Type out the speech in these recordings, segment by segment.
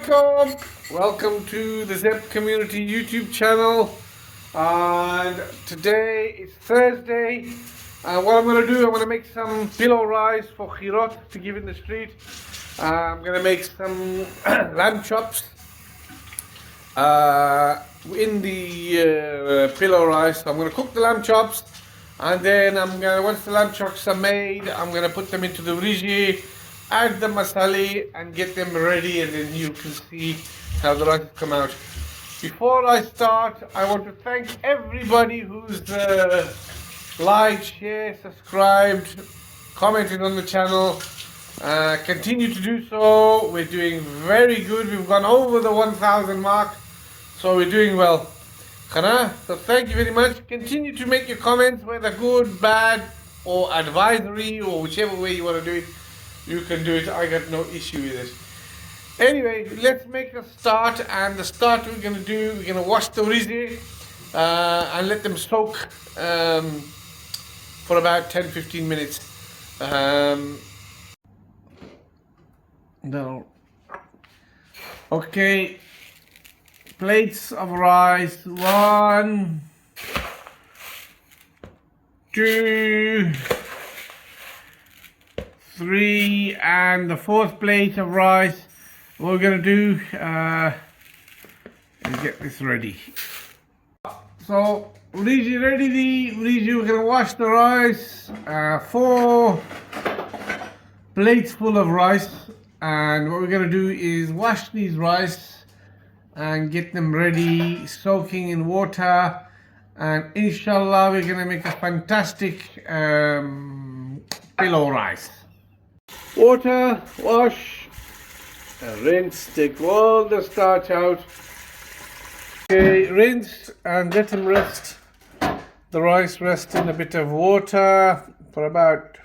Alaikum. Welcome to the Zeb Community YouTube channel. And today is Thursday. What I'm going to do, I'm going to make some pilau rice for khirot to give in the street. I'm going to make some lamb chops in the pilau rice. So I'm going to cook the lamb chops, and then once the lamb chops are made, I'm going to put them into the vriji, add the masala and get them ready, and then you can see how the rice come out. Before I start, I want to thank everybody who's liked, shared, subscribed, commented on the channel. Continue to do so. We're doing very good. We've gone over the 1,000 mark, so we're doing well. Khana, so thank you very much. Continue to make your comments, whether good, bad, or advisory, or whichever way you want to do it. You can do it. I got no issue with it. Anyway, let's make a start. And the start we're going to do, we're going to wash the rizi and let them soak for about 10-15 minutes. No. Okay. Plates of rice. 1, 2, 3, and the 4th plate of rice. What we're going to do is get this ready. So, Vriji ready. We're going to wash the rice. 4 plates full of rice. And what we're going to do is wash these rice and get them ready, soaking in water. And inshallah, we're going to make a fantastic pilau rice. Water, wash, and rinse, take all the starch out. Okay, rinse and let them rest. The rice rest in a bit of water for about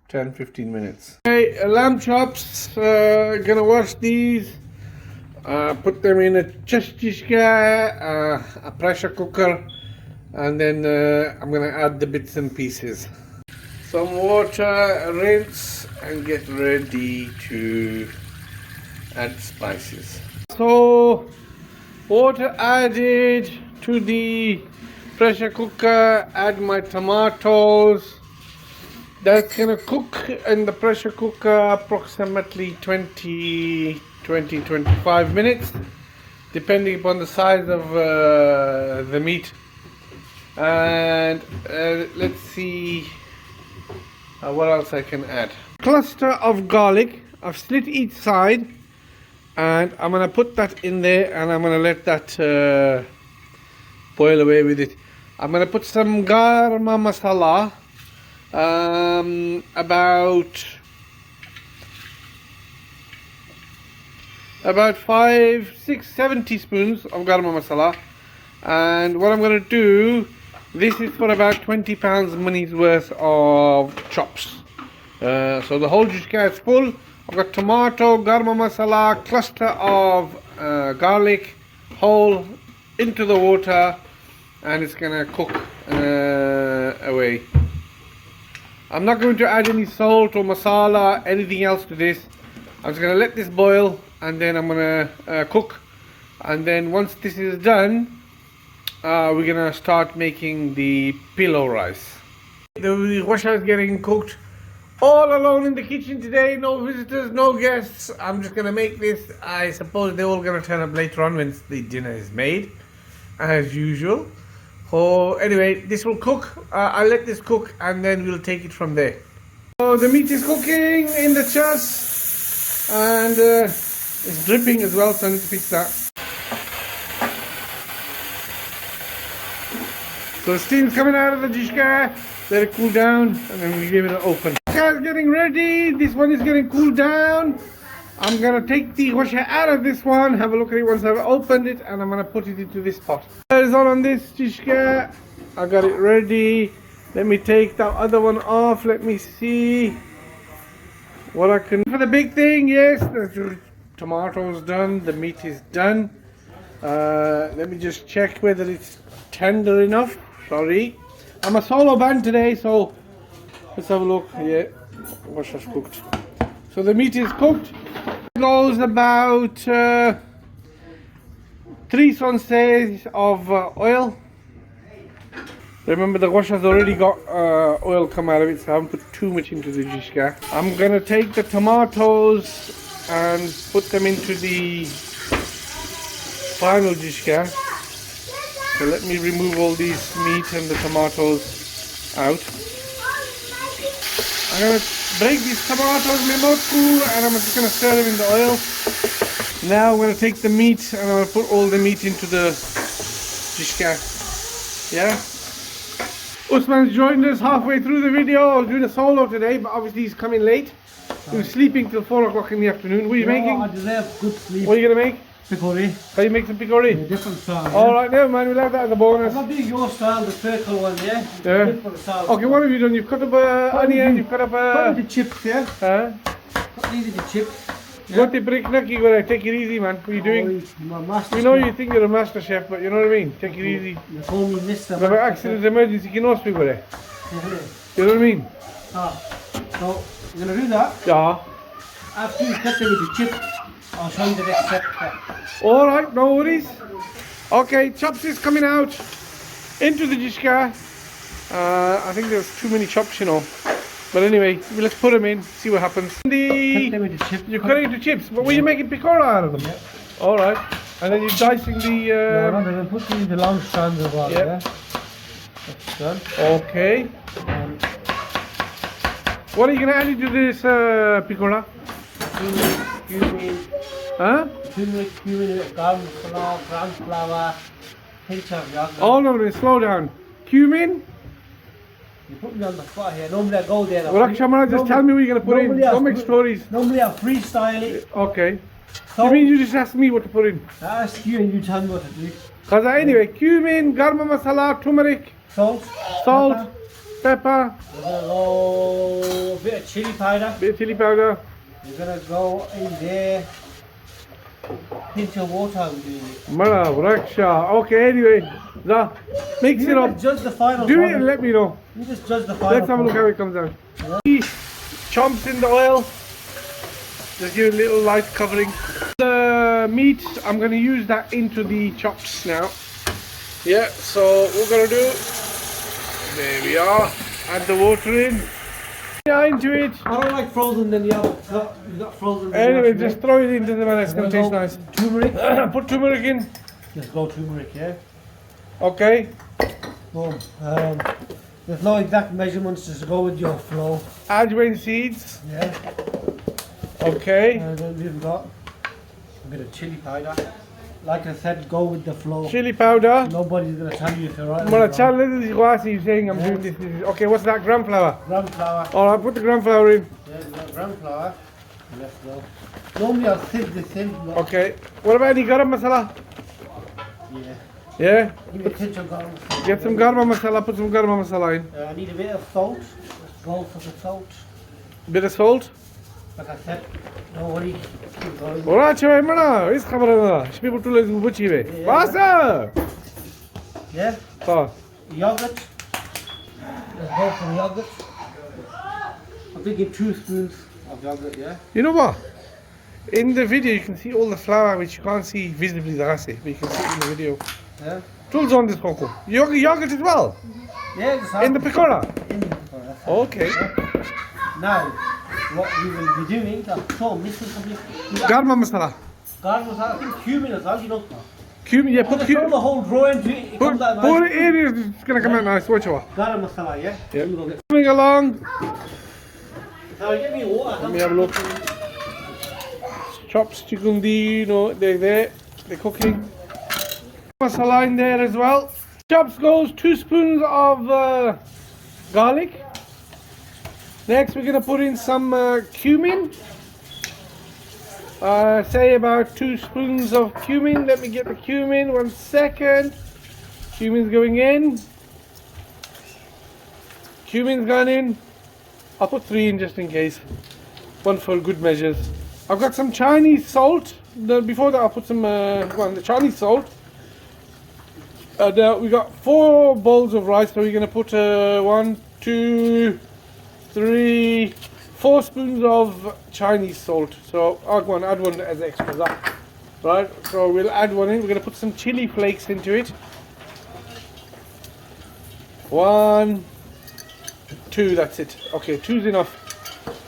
10-15 minutes. Okay, lamb chops, gonna wash these, put them in a chashishka, a pressure cooker, and then I'm gonna add the bits and pieces. Some water, rinse, and get ready to add spices. So, water added to the pressure cooker, add my tomatoes. That's gonna cook in the pressure cooker approximately 20-25 minutes, depending upon the size of the meat. And let's see what else I can add. Cluster of garlic. I've slit each side, and I'm gonna put that in there, and I'm gonna let that boil away with it. I'm gonna put some garam masala, about 5, 6, 7 teaspoons of garam masala. And what I'm gonna do, this is for about 20 pounds money's worth of chops. So the whole dish is full. I've got tomato, garam masala, cluster of garlic, whole into the water, and it's gonna cook away. I'm not going to add any salt or masala, anything else to this. I'm just gonna let this boil, and then I'm gonna cook. And then once this is done, we're gonna start making the pilau rice. The washa is getting cooked. All alone in the kitchen today, no visitors, no guests. I'm just gonna make this. I suppose they're all gonna turn up later on when the dinner is made, as usual. So anyway, this will cook. I'll let this cook, and then we'll take it from there. So the meat is cooking in the chest, and it's dripping as well, so I need to fix that. So steam's coming out of the dishka. Let it cool down, and then we give it an open. It's getting ready. This one is getting cooled down. I'm gonna take the washa out of this one, have a look at it once I've opened it, and I'm gonna put it into this pot. It's on this dishka. I got it ready. Let me take that other one off. Let me see what I can. For the big thing, yes, the tomatoes done. The meat is done. Let me just check whether it's tender enough. Sorry, I'm a solo band today, so let's have a look. Yeah, washa's cooked. So the meat is cooked. Goes about 3 sachets of oil. Remember the wash has already got oil come out of it, so I haven't put too much into the jishka. I'm gonna take the tomatoes and put them into the final jishka. So let me remove all these meat and the tomatoes out. I'm gonna break these tomatoes and I'm just gonna stir them in the oil. Now I'm gonna take the meat and I'm gonna put all the meat into the jishka. Yeah. Usman's joined us halfway through the video. I was doing a solo today, but obviously he's coming late. He was sleeping till 4 o'clock in the afternoon. What are you making? I deserve good sleep. What are you going to make? Pikori. How you make some pikori? Yeah, different style. Alright, never mind, we'll have that as a bonus. I'm not doing your style, the circle one, yeah? Yeah. Different style. Okay, what have you done? You've cut up onion, you've cut up Cut the chips, yeah? Huh? Cut these are the chips. What the brick nucky, go take it easy, man. What are you doing? My master We know chef. you think you're a master chef, but you know what I mean? Take it easy. You call me Mr. Remember, accident, emergency, you know speak with it. You know what I mean? So, you're going to do that. Yeah. After you cut them with the chips, I'll show you the next step. Alright, no worries. Okay, chops is coming out into the jishka. I think there's too many chops, you know. But anyway, let's put them in, see what happens. Cut them with the chips. You're cutting into chips, but were you making pakora out of them? Yep. Alright. And then you're dicing the... No, I'm going to put these in the long strands as well, Yep. yeah? That's done. Okay. What are you going to add into this pakora? Cumin, Huh? turmeric, cumin, gram flour, pinch of yogurt. Oh no, slow down. Cumin? You put me on the spot here. Normally I go there. Well, Shamara, just tell me what you're going to put in. Normally I- Don't make stories. Normally I freestyle it. Okay. So, You mean you just ask me what to put in? I ask you and you tell me what to do. Because anyway, cumin, garam masala, turmeric, Salt. salt, pepper, We're going to go a bit of chili powder. bit of chili powder. We're going to go in there. Pinch of water I'm doing it. Mara, raksha. Okay, anyway. Mix it You up. just judge the final Do it product. and let me know. You just judge the final Let's have a look how it comes out. Chomps in the oil. Just give it a little light covering. The meat, I'm going to use that into the chops now. Yeah, so what we're going to do, there we are. Add the water in. Yeah, into it. I don't like frozen, then you got frozen. Anyway, just throw it into the man. It's going to taste nice. Turmeric. Put turmeric in. Let's go turmeric, yeah? Okay. Boom. There's no exact measurements, just go with your flow. Ajwain seeds. Yeah. Okay. And then we've got a bit of chili powder. Like I said, go with the flow. Chili powder. Nobody's gonna tell you if you're right. Mara, or tell wrong. little Iwasi saying I'm doing this. Okay, what's that? Gram flour. Gram flour. Alright, put the gram flour in. Yeah, we've got gram flour. Let's go. Normally I'll sieve this in. But Okay. What about any garam masala? yeah. Yeah? Give me a pinch of garam masala. Get some garam masala, put some garam masala in. I need a bit of salt. Let's go for the salt. Bit of salt. Like I said, don't worry. Keep going. Alright, chawai mana. Is khabar na. Shpibu tula is buchi be. Basa. Yeah. Ha. Yogurt. Let's go for yogurt. I'm thinking 2 spoons of yogurt, yeah? You know what? In the video you can see all the flour which you can't see visibly the rasi, but you can see it in the video. Yeah? Tools on this cocoa. Yogurt as well. Yeah, just In the pakora. in the pakora. Okay. Now, what we will be doing, I'm so missing something. Garam masala. Garam masala, I think cumin as well, you know. Cumin, yeah, I'm put gonna throw cumin. the whole drawer into it. It comes out Put nice. it in, it's gonna come out nice. Watch out. Garam masala, yeah? Yeah. Let me go get. Coming along. Now, get me water. Let me have a look. Chops, chikundi, no, they're cooking. Masala in there as well. Chops goes 2 spoons of garlic. Next, we're gonna put in some cumin. Say about 2 spoons of cumin. Let me get the cumin. 1 second. Cumin's going in. Cumin's gone in. I'll put 3 in just in case. 1 for good measures. I've got some Chinese salt. Before that, I'll put some the Chinese salt. We got 4 bowls of rice, so we're gonna put 1, 2, 3, 4 spoons of Chinese salt. So I'll go and add one as extra. Right, so we'll add one in. We're going to put some chili flakes into it. 1, 2, that's it. Okay, 2's enough.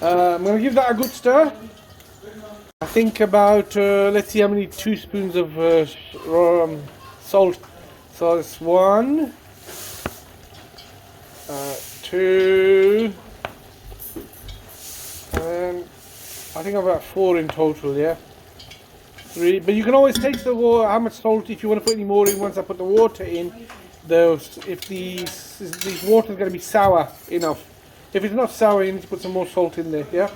I'm going to give that a good stir. I think about, let's see how many 2 spoons of salt. So it's 1, 2, and I think about 4 in total, yeah. 3, but you can always taste the water, how much salt, if you want to put any more in once I put the water in. If these water is going to be sour enough. If it's not sour, you need to put some more salt in there, yeah?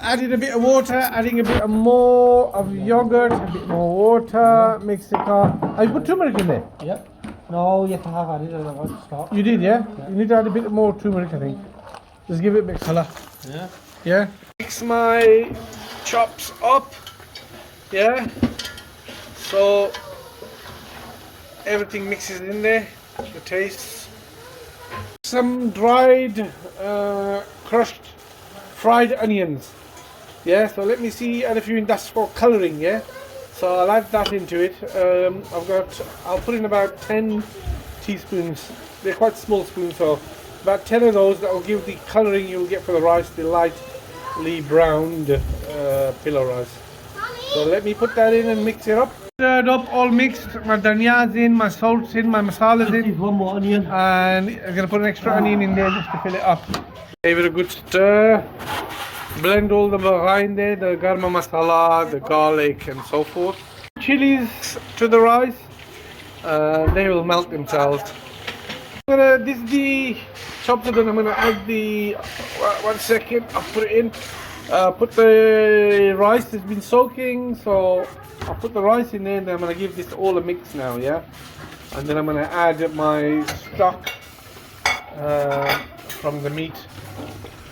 Adding a bit of water, adding a bit more of yogurt, a bit more water, mix it up. I put turmeric in there? Yep. No, you can have added at the start. You did, yeah? You need to add a bit more turmeric, I think. Just give it a bit of colour. Yeah. Yeah? Mix my chops up, yeah? So everything mixes in there, the taste. Some dried, crushed, fried onions. Yeah, so let me see, add a few in, that's for colouring, yeah? So I'll add that into it. I'll put in about 10 teaspoons. They're quite small spoons, so about 10 of those that will give the colouring you'll get for the rice, the lightly browned pilau rice. So let me put that in and mix it up. Stirred up, all mixed. My dhania's in, my salt's in, my masala's in. One more onion. And I'm going to put an extra onion in there just to fill it up. Give it a good stir. Blend all the behind there, the garam masala, the garlic and so forth. Chilies to the rice. They will melt themselves. This is the chopped done. I'm going to add the, 1 second, I'll put it in. Put the rice has been soaking, so I'll put the rice in there and then I'm going to give this all a mix now, yeah? And then I'm going to add my stock from the meat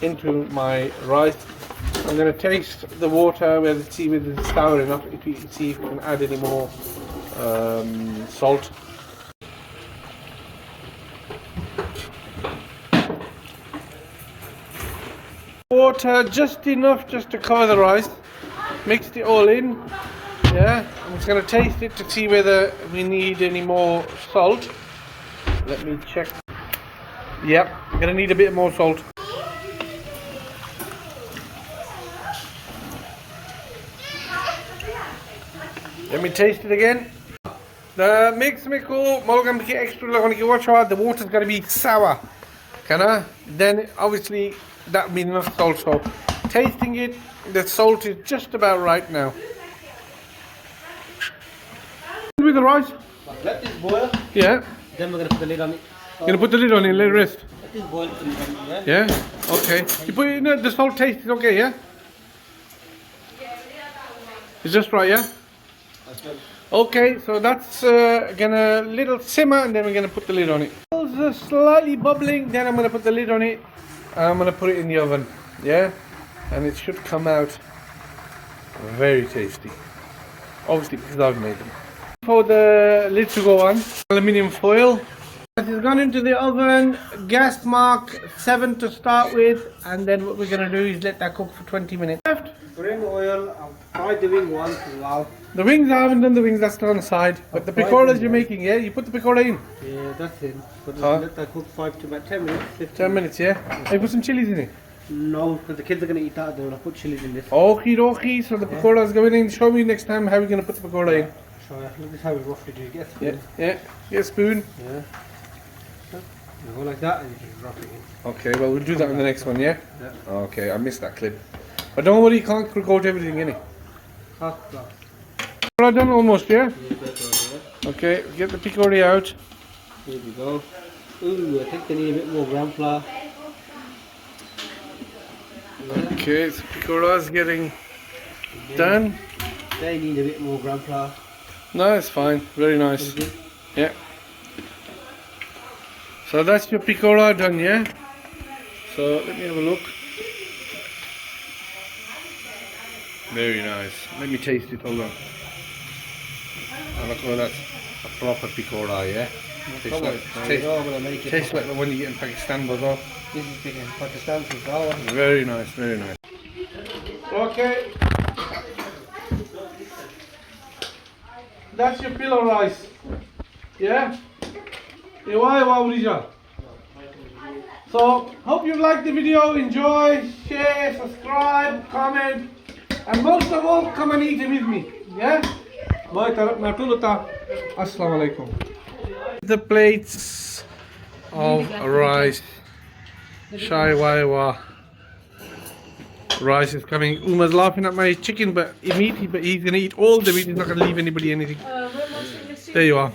into my rice. I'm going to taste the water, see whether it's sour enough, see if we can add any more salt. Water just enough just to cover the rice. Mixed it all in. Yeah, I'm just going to taste it to see whether we need any more salt. Let me check. Yep, I'm going to need a bit more salt. Let me taste it again. The mix miko mulgam ki extra lagane ki watch out, the water's going to be sour. Kana? Then obviously that means enough salt. So tasting it, the salt is just about right now. With the rice. Let this boil. Yeah. Then we're gonna put the lid on it. You're gonna put the lid on it, let it rest. Let this boil. Yeah. Okay. You put it in the salt taste is okay, yeah? It's just right, yeah? Okay, so that's gonna little simmer and then we're gonna put the lid on it. It's slightly bubbling, then I'm gonna put the lid on it. I'm gonna put it in the oven, yeah? And it should come out very tasty. Obviously because I've made them. For the lid to go on, aluminium foil. It has gone into the oven, gas mark 7 to start with, and then what we're gonna do is let that cook for 20 minutes. Left. Bring oil, fry the wing once as well. The wings, I haven't done the wings, that's on the side. But the pakoras you're making, yeah? You put the pakora in? Yeah, that's in. But let that cook 5 to about 10 minutes. 10 minutes, yeah? Have you put some chilies in it? No, because the kids are going to eat that. They're going to put chilies in this. Okie dokie, so the pakoras going in. Show me next time how we're going to put the pakora in. So look at how we roughly do. Get a spoon. Yeah. Get a spoon. Yeah. You go like that and you just drop it in. Okay, well we'll do that in the next one, yeah? Yeah. Okay, I missed that clip. But don't worry, you can't record everything, innit? Half glass. All done almost, yeah? Yeah, that's all right. Okay, get the pakora out. Here we go. Ooh, I think they need a bit more gram flour. Okay, so pakora's getting done. They need a bit more gram flour. No, it's fine. Very nice. Yeah. So that's your pakora done, yeah? So let me have a look. Very nice. Let me taste it, hold on. Oh, look, well, that's a proper pakora, yeah? Tastes like, tastes like the one you get in Pakistan, brother. This is big in Pakistan for flour. Very nice, very nice. Okay. That's your pilau rice. Yeah? So, hope you liked the video. Enjoy, share, subscribe, comment, and most of all, come and eat it with me. Yeah? Assalamu alaikum. The plates of rice. Shai Waiwa. Rice is coming. Uma's laughing at my chicken, but he's gonna eat all the meat. He's not gonna leave anybody anything. There you are.